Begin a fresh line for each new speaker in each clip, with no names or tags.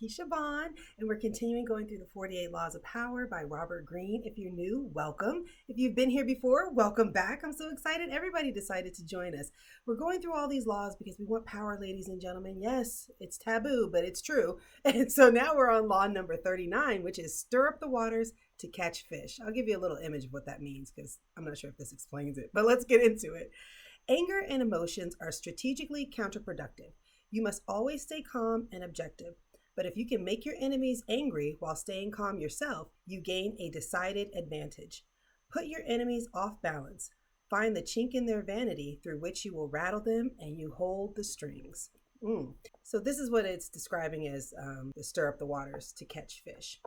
Nikisha Bond, and we're continuing going through the 48 Laws of Power by Robert Greene. If you're new, welcome. If you've been here before, welcome back. I'm so excited everybody decided to join us. We're going through all these laws because we want power, ladies and gentlemen. Yes, it's taboo, but it's true. And so now we're on law number 39, which is stir up the waters to catch fish. I'll give you a little image of what that means because I'm not sure if this explains it, but let's get into it. Anger and emotions are strategically counterproductive. You must always stay calm and objective. But if you can make your enemies angry while staying calm yourself, you gain a decided advantage. Put your enemies off balance. Find the chink in their vanity through which you will rattle them and you hold the strings. So this is what it's describing as the stir up the waters to catch fish.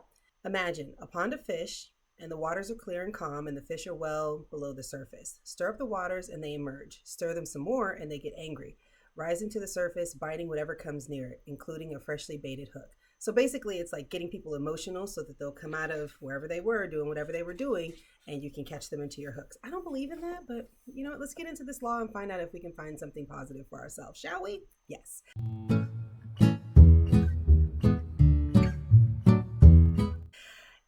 Imagine a pond of fish and the waters are clear and calm and the fish are well below the surface. Stir up the waters and they emerge. Stir them some more and they get angry, rising to the surface, biting whatever comes near it, including a freshly baited hook. So basically, it's like getting people emotional so that they'll come out of wherever they were, doing whatever they were doing, and you can catch them into your hooks. I don't believe in that, but you know what? Let's get into this law and find out if we can find something positive for ourselves, shall we? Yes.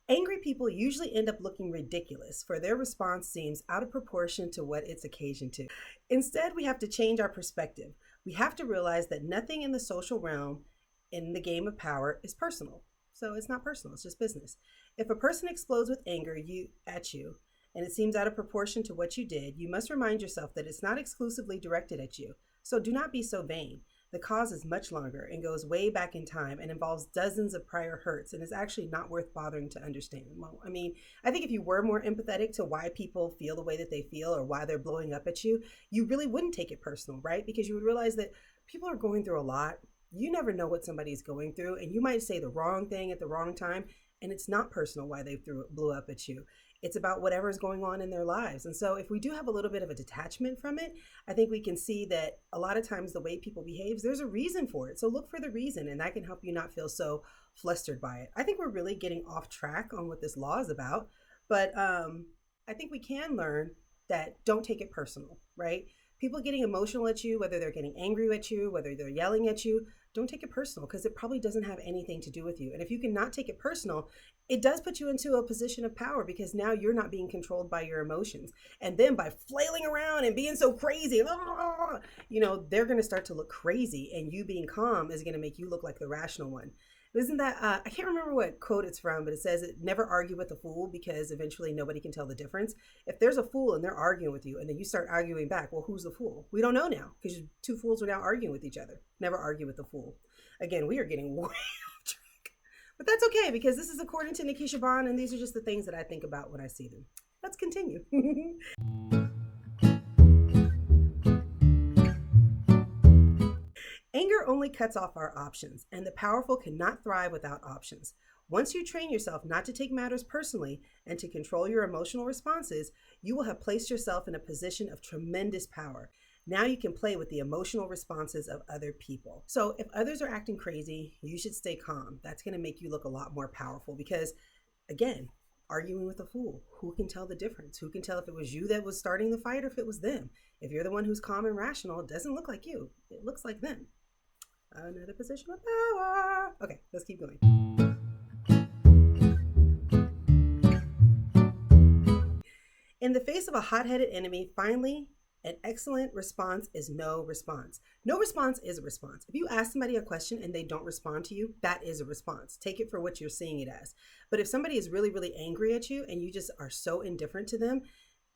Angry people usually end up looking ridiculous, for their response seems out of proportion to what it's occasioned to. Instead, we have to change our perspective. We have to realize that nothing in the social realm in the game of power is personal. So it's not personal, it's just business. If a person explodes with anger at you, and it seems out of proportion to what you did, you must remind yourself that it's not exclusively directed at you. So do not be so vain. The cause is much longer and goes way back in time and involves dozens of prior hurts and is actually not worth bothering to understand. Well, I mean, I think if you were more empathetic to why people feel the way that they feel or why they're blowing up at you, you really wouldn't take it personal, right? Because you would realize that people are going through a lot. You never know what somebody's going through, and you might say the wrong thing at the wrong time, and it's not personal why they blew up at you. It's about whatever's going on in their lives. And so if we do have a little bit of a detachment from it, I think we can see that a lot of times the way people behave, there's a reason for it. So look for the reason, and that can help you not feel so flustered by it. I think we're really getting off track on what this law is about, but I think we can learn that don't take it personal, right? People getting emotional at you, whether they're getting angry at you, whether they're yelling at you, don't take it personal because it probably doesn't have anything to do with you. And if you cannot take it personal, it does put you into a position of power because now you're not being controlled by your emotions. And then by flailing around and being so crazy, they're going to start to look crazy, and you being calm is going to make you look like the rational one. Isn't that, I can't remember what quote it's from, but it says, never argue with a fool because eventually nobody can tell the difference. If there's a fool and they're arguing with you and then you start arguing back, well, who's the fool? We don't know now because two fools are now arguing with each other. Never argue with a fool. Again, we are getting way off track. But that's okay because this is according to Nikisha Bond, and these are just the things that I think about when I see them. Let's continue. Anger only cuts off our options, and the powerful cannot thrive without options. Once you train yourself not to take matters personally and to control your emotional responses, you will have placed yourself in a position of tremendous power. Now you can play with the emotional responses of other people. So if others are acting crazy, you should stay calm. That's going to make you look a lot more powerful because, again, arguing with a fool, who can tell the difference? Who can tell if it was you that was starting the fight or if it was them? If you're the one who's calm and rational, it doesn't look like you. It looks like them. Another position of power. Okay, let's keep going. In the face of a hot-headed enemy, finally, an excellent response is no response. No response is a response. If you ask somebody a question and they don't respond to you, that is a response. Take it for what you're seeing it as. But if somebody is really, really angry at you and you just are so indifferent to them,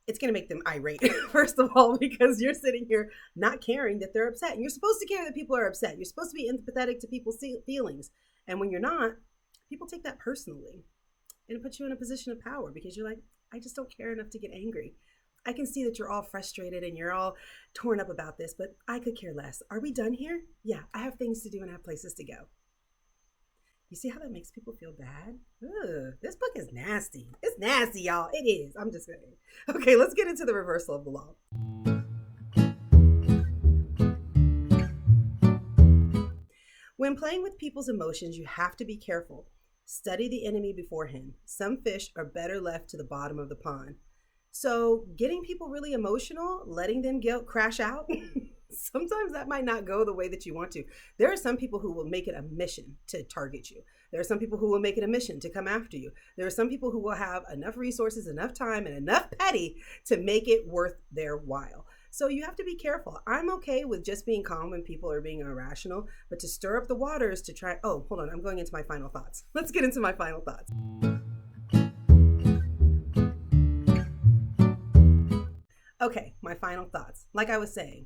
it's going to make them irate, first of all, because you're sitting here not caring that they're upset. And you're supposed to care that people are upset. You're supposed to be empathetic to people's feelings. And when you're not, people take that personally. And it puts you in a position of power because you're like, I just don't care enough to get angry. I can see that you're all frustrated and you're all torn up about this, but I could care less. Are we done here? Yeah, I have things to do and I have places to go. You see how that makes people feel bad? Ugh, this book is nasty. It's nasty, y'all. It is. I'm just kidding. Okay, let's get into the reversal of the law. When playing with people's emotions, you have to be careful. Study the enemy beforehand. Some fish are better left to the bottom of the pond. So getting people really emotional, letting them crash out. sometimes that might not go the way that you want to. There are some people who will make it a mission to target you. There are some people who will make it a mission to come after you. There are some people who will have enough resources, enough time, and enough petty to make it worth their while. So you have to be careful. I'm okay with just being calm when people are being irrational, but to stir up the waters to try, oh, hold on, I'm going into my final thoughts. Let's get into my final thoughts. Okay, my final thoughts. Like I was saying,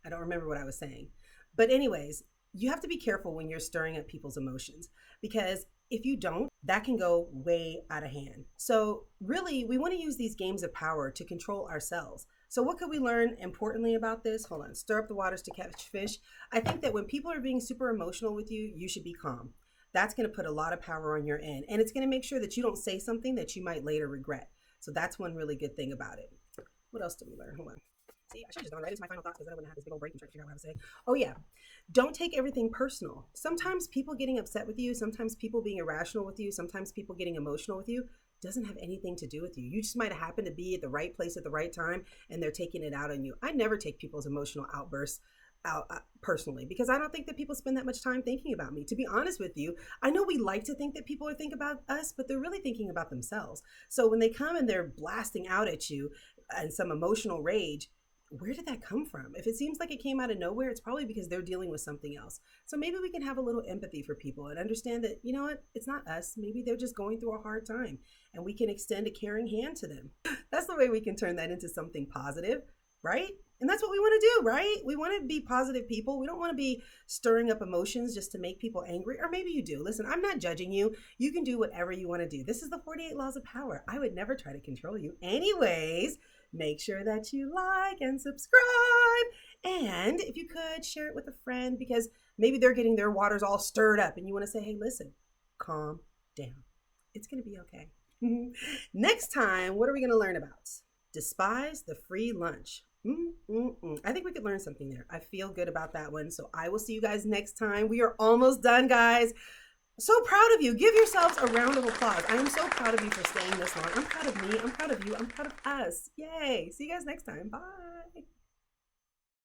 I don't remember what I was saying. But, anyways, you have to be careful when you're stirring up people's emotions because if you don't, that can go way out of hand. So, really, we want to use these games of power to control ourselves. So, what could we learn importantly about this? Hold on, stir up the waters to catch fish. I think that when people are being super emotional with you, you should be calm. That's going to put a lot of power on your end, and it's going to make sure that you don't say something that you might later regret. So, that's one really good thing about it. What else did we learn? Hold on. See, I should have just gone right into my final thoughts because then I wouldn't have this big old break and try to figure out what I was saying. Oh, yeah. Don't take everything personal. Sometimes people getting upset with you, sometimes people being irrational with you, sometimes people getting emotional with you doesn't have anything to do with you. You just might have happened to be at the right place at the right time and they're taking it out on you. I never take people's emotional outbursts out personally because I don't think that people spend that much time thinking about me. To be honest with you, I know we like to think that people are thinking about us, but they're really thinking about themselves. So when they come and they're blasting out at you in some emotional rage, where did that come from? If it seems like it came out of nowhere, it's probably because they're dealing with something else. So maybe we can have a little empathy for people and understand that, you know what, it's not us. Maybe they're just going through a hard time and we can extend a caring hand to them. That's the way we can turn that into something positive, right? And that's what we want to do, right? We want to be positive people. We don't want to be stirring up emotions just to make people angry. Or maybe you do. Listen, I'm not judging you. You can do whatever you want to do. This is the 48 laws of power. I would never try to control you. Anyways, make sure that you like and subscribe. And if you could, share it with a friend because maybe they're getting their waters all stirred up and you want to say, hey, listen, calm down. It's going to be okay. Next time, what are we going to learn about? Despise the free lunch. I think we could learn something there. I feel good about that one. So I will see you guys next time. We are almost done, guys. So proud of you. Give yourselves a round of applause. I am so proud of you for staying this long. I'm proud of me. I'm proud of you. I'm proud of us. Yay. See you guys next time. Bye.